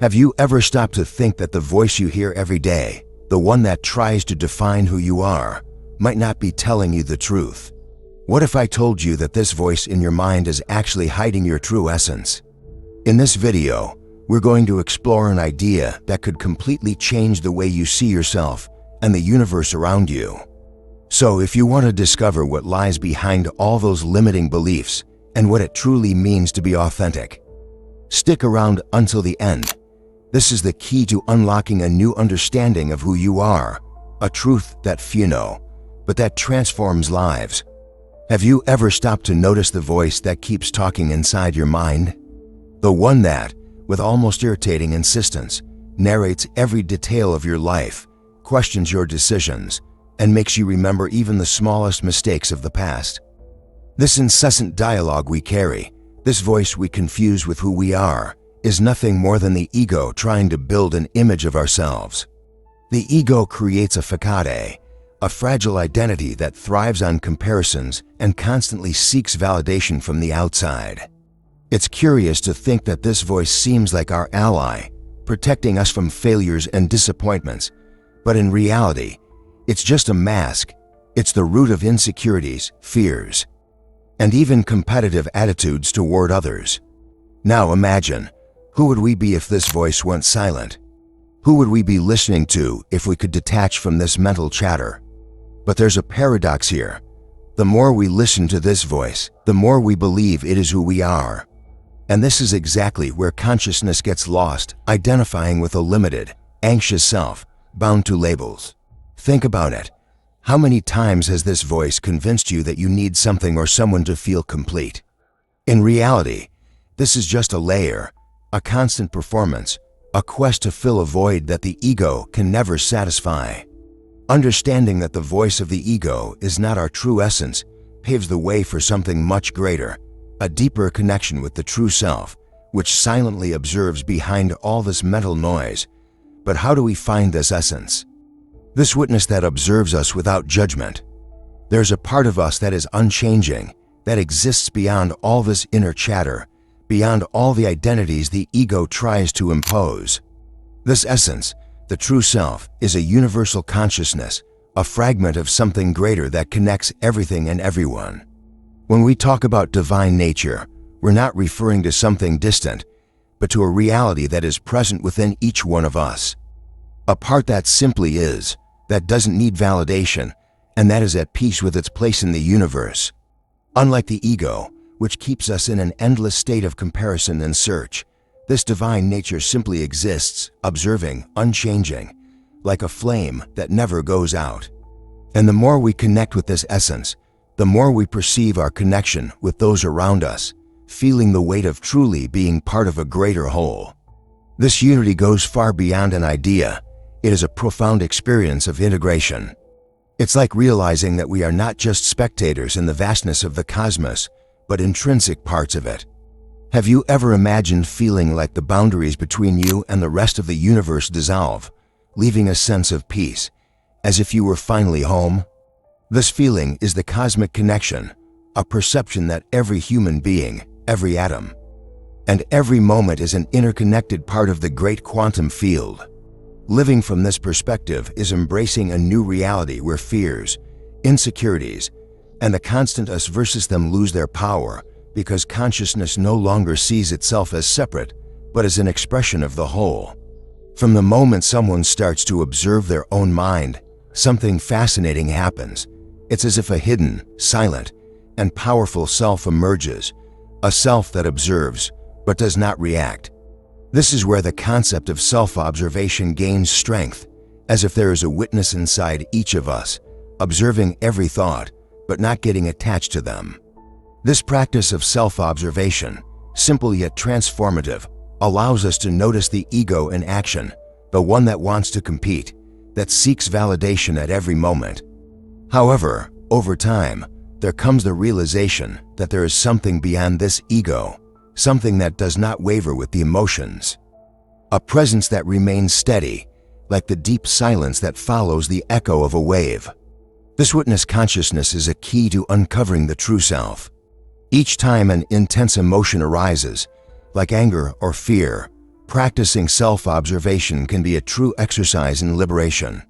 Have you ever stopped to think that the voice you hear every day, the one that tries to define who you are, might not be telling you the truth? What if I told you that this voice in your mind is actually hiding your true essence? In this video, we're going to explore an idea that could completely change the way you see yourself and the universe around you. So if you want to discover what lies behind all those limiting beliefs and what it truly means to be authentic, stick around until the end. This is the key to unlocking a new understanding of who you are, a truth that few know, but that transforms lives. Have you ever stopped to notice the voice that keeps talking inside your mind? The one that, with almost irritating insistence, narrates every detail of your life, questions your decisions, and makes you remember even the smallest mistakes of the past. This incessant dialogue we carry, this voice we confuse with who we are, is nothing more than the ego trying to build an image of ourselves. The ego creates a facade, a fragile identity that thrives on comparisons and constantly seeks validation from the outside. It's curious to think that this voice seems like our ally, protecting us from failures and disappointments, but in reality, it's just a mask. It's the root of insecurities, fears, and even competitive attitudes toward others. Now imagine, who would we be if this voice went silent? Who would we be listening to if we could detach from this mental chatter? But there's a paradox here. The more we listen to this voice, the more we believe it is who we are. And this is exactly where consciousness gets lost, identifying with a limited, anxious self, bound to labels. Think about it. How many times has this voice convinced you that you need something or someone to feel complete? In reality, this is just a layer, a constant performance, a quest to fill a void that the ego can never satisfy. Understanding that the voice of the ego is not our true essence paves the way for something much greater, a deeper connection with the true self, which silently observes behind all this mental noise. But how do we find this essence? This witness that observes us without judgment. There's a part of us that is unchanging, that exists beyond all this inner chatter, beyond all the identities the ego tries to impose. This essence, the true self, is a universal consciousness, a fragment of something greater that connects everything and everyone. When we talk about divine nature, we're not referring to something distant, but to a reality that is present within each one of us. A part that simply is, that doesn't need validation, and that is at peace with its place in the universe. Unlike the ego, which keeps us in an endless state of comparison and search, this divine nature simply exists, observing, unchanging, like a flame that never goes out. And the more we connect with this essence, the more we perceive our connection with those around us, feeling the weight of truly being part of a greater whole. This unity goes far beyond an idea. It is a profound experience of integration. It's like realizing that we are not just spectators in the vastness of the cosmos, but intrinsic parts of it. Have you ever imagined feeling like the boundaries between you and the rest of the universe dissolve, leaving a sense of peace, as if you were finally home? This feeling is the cosmic connection, a perception that every human being, every atom, and every moment is an interconnected part of the great quantum field. Living from this perspective is embracing a new reality where fears, insecurities, and the constant us versus them lose their power because consciousness no longer sees itself as separate, but as an expression of the whole. From the moment someone starts to observe their own mind, something fascinating happens. It's as if a hidden, silent, and powerful self emerges, a self that observes, but does not react. This is where the concept of self-observation gains strength, as if there is a witness inside each of us, observing every thought, but not getting attached to them. This practice of self-observation, simple yet transformative, allows us to notice the ego in action, the one that wants to compete, that seeks validation at every moment. However, over time, there comes the realization that there is something beyond this ego, something that does not waver with the emotions. A presence that remains steady, like the deep silence that follows the echo of a wave. This witness consciousness is a key to uncovering the true self. Each time an intense emotion arises, like anger or fear, practicing self-observation can be a true exercise in liberation.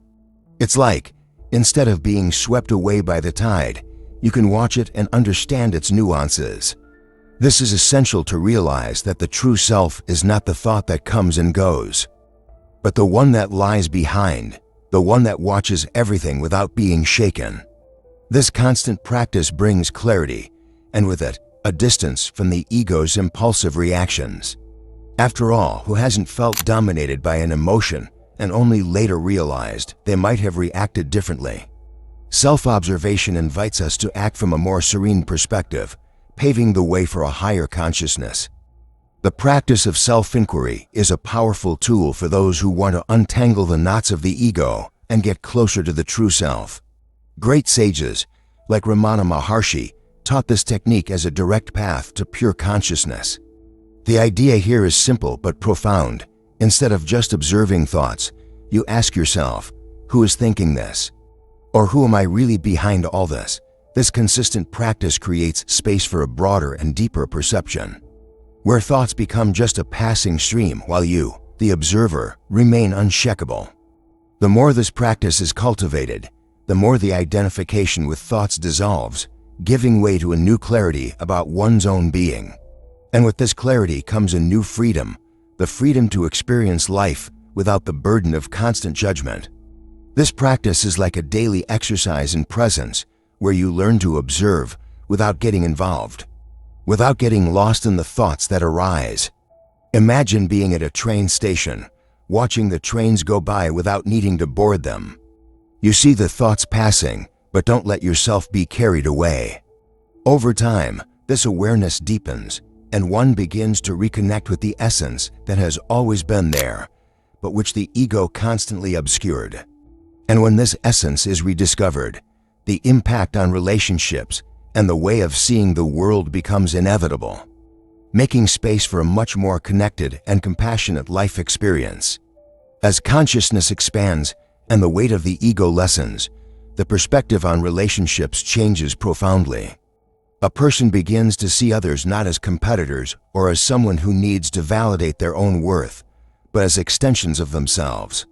It's like, instead of being swept away by the tide, you can watch it and understand its nuances. This is essential to realize that the true self is not the thought that comes and goes, but the one that lies behind, the one that watches everything without being shaken. This constant practice brings clarity, and with it, a distance from the ego's impulsive reactions. After all, who hasn't felt dominated by an emotion and only later realized they might have reacted differently? Self-observation invites us to act from a more serene perspective, paving the way for a higher consciousness. The practice of self-inquiry is a powerful tool for those who want to untangle the knots of the ego and get closer to the true self. Great sages, like Ramana Maharshi, taught this technique as a direct path to pure consciousness. The idea here is simple but profound. Instead of just observing thoughts, you ask yourself, who is thinking this? Or who am I really behind all this? This consistent practice creates space for a broader and deeper perception, where thoughts become just a passing stream while you, the observer, remain unshakable. The more this practice is cultivated, the more the identification with thoughts dissolves, giving way to a new clarity about one's own being. And with this clarity comes a new freedom, the freedom to experience life without the burden of constant judgment. This practice is like a daily exercise in presence, where you learn to observe without getting involved, without getting lost in the thoughts that arise. Imagine being at a train station, watching the trains go by without needing to board them. You see the thoughts passing, but don't let yourself be carried away. Over time, this awareness deepens, and one begins to reconnect with the essence that has always been there, but which the ego constantly obscured. And when this essence is rediscovered, the impact on relationships and the way of seeing the world becomes inevitable, making space for a much more connected and compassionate life experience. As consciousness expands and the weight of the ego lessens, the perspective on relationships changes profoundly. A person begins to see others not as competitors or as someone who needs to validate their own worth, but as extensions of themselves.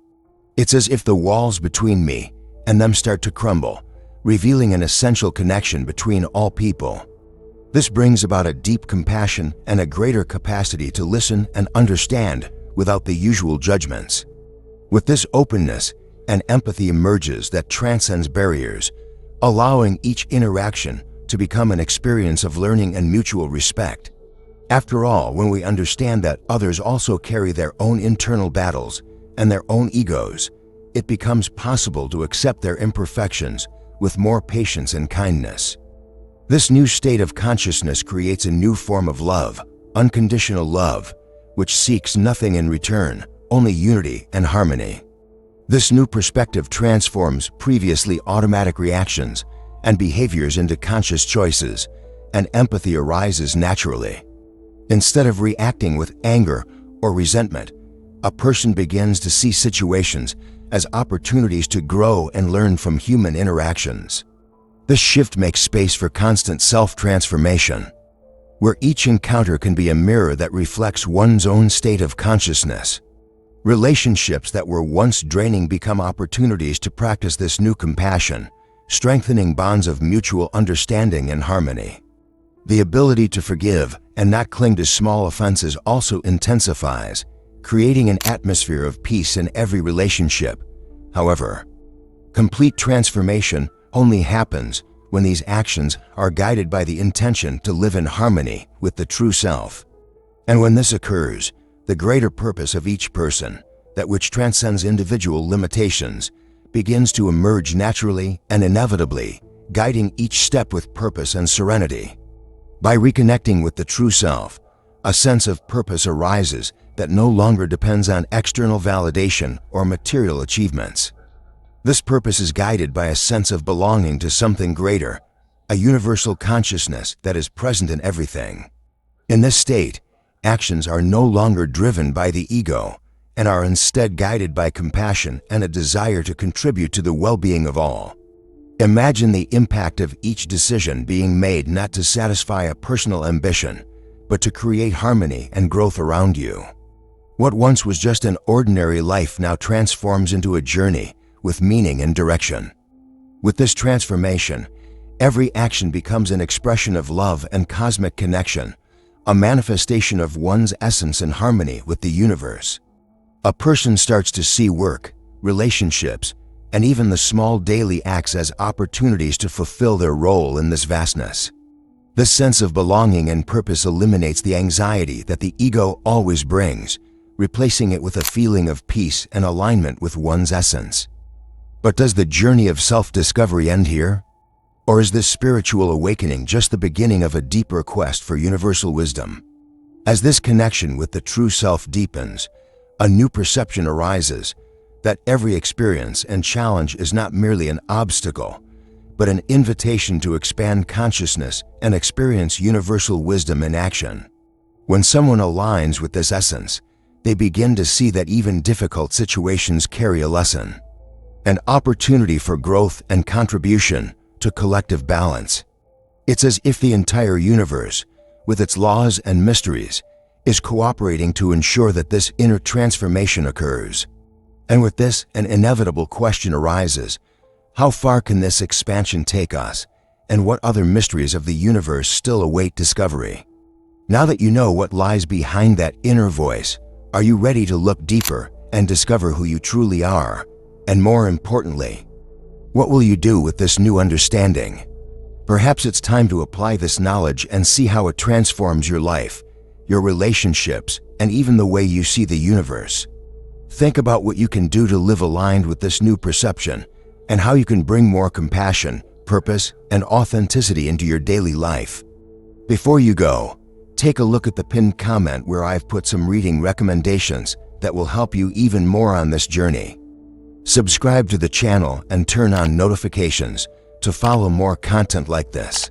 It's as if the walls between me and them start to crumble, revealing an essential connection between all people. This brings about a deep compassion and a greater capacity to listen and understand without the usual judgments. With this openness, an empathy emerges that transcends barriers, allowing each interaction to become an experience of learning and mutual respect. After all, when we understand that others also carry their own internal battles and their own egos, it becomes possible to accept their imperfections with more patience and kindness. This new state of consciousness creates a new form of love, unconditional love, which seeks nothing in return, only unity and harmony. This new perspective transforms previously automatic reactions and behaviors into conscious choices, and empathy arises naturally. Instead of reacting with anger or resentment, a person begins to see situations as opportunities to grow and learn from human interactions. This shift makes space for constant self-transformation, where each encounter can be a mirror that reflects one's own state of consciousness. Relationships that were once draining become opportunities to practice this new compassion, strengthening bonds of mutual understanding and harmony. The ability to forgive and not cling to small offenses also intensifies, creating an atmosphere of peace in every relationship. However, complete transformation only happens when these actions are guided by the intention to live in harmony with the true self. And when this occurs, the greater purpose of each person, that which transcends individual limitations, begins to emerge naturally and inevitably, guiding each step with purpose and serenity. By reconnecting with the true self, a sense of purpose arises that no longer depends on external validation or material achievements. This purpose is guided by a sense of belonging to something greater, a universal consciousness that is present in everything. In this state, actions are no longer driven by the ego and are instead guided by compassion and a desire to contribute to the well-being of all. Imagine the impact of each decision being made not to satisfy a personal ambition, but to create harmony and growth around you. What once was just an ordinary life now transforms into a journey with meaning and direction. With this transformation, every action becomes an expression of love and cosmic connection, a manifestation of one's essence in harmony with the universe. A person starts to see work, relationships, and even the small daily acts as opportunities to fulfill their role in this vastness. This sense of belonging and purpose eliminates the anxiety that the ego always brings, replacing it with a feeling of peace and alignment with one's essence. But does the journey of self-discovery end here? Or is this spiritual awakening just the beginning of a deeper quest for universal wisdom? As this connection with the true self deepens, a new perception arises that every experience and challenge is not merely an obstacle, but an invitation to expand consciousness and experience universal wisdom in action. When someone aligns with this essence, they begin to see that even difficult situations carry a lesson, an opportunity for growth and contribution to collective balance. It's as if the entire universe, with its laws and mysteries, is cooperating to ensure that this inner transformation occurs. And with this, an inevitable question arises: how far can this expansion take us, and what other mysteries of the universe still await discovery? Now that you know what lies behind that inner voice, are you ready to look deeper and discover who you truly are? And more importantly, what will you do with this new understanding? Perhaps it's time to apply this knowledge and see how it transforms your life, your relationships, and even the way you see the universe. Think about what you can do to live aligned with this new perception and how you can bring more compassion, purpose, and authenticity into your daily life. Before you go, take a look at the pinned comment where I've put some reading recommendations that will help you even more on this journey. Subscribe to the channel and turn on notifications to follow more content like this.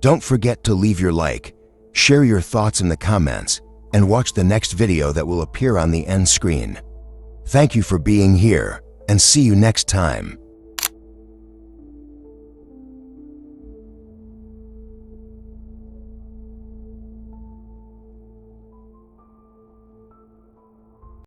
Don't forget to leave your like, share your thoughts in the comments, and watch the next video that will appear on the end screen. Thank you for being here, and see you next time.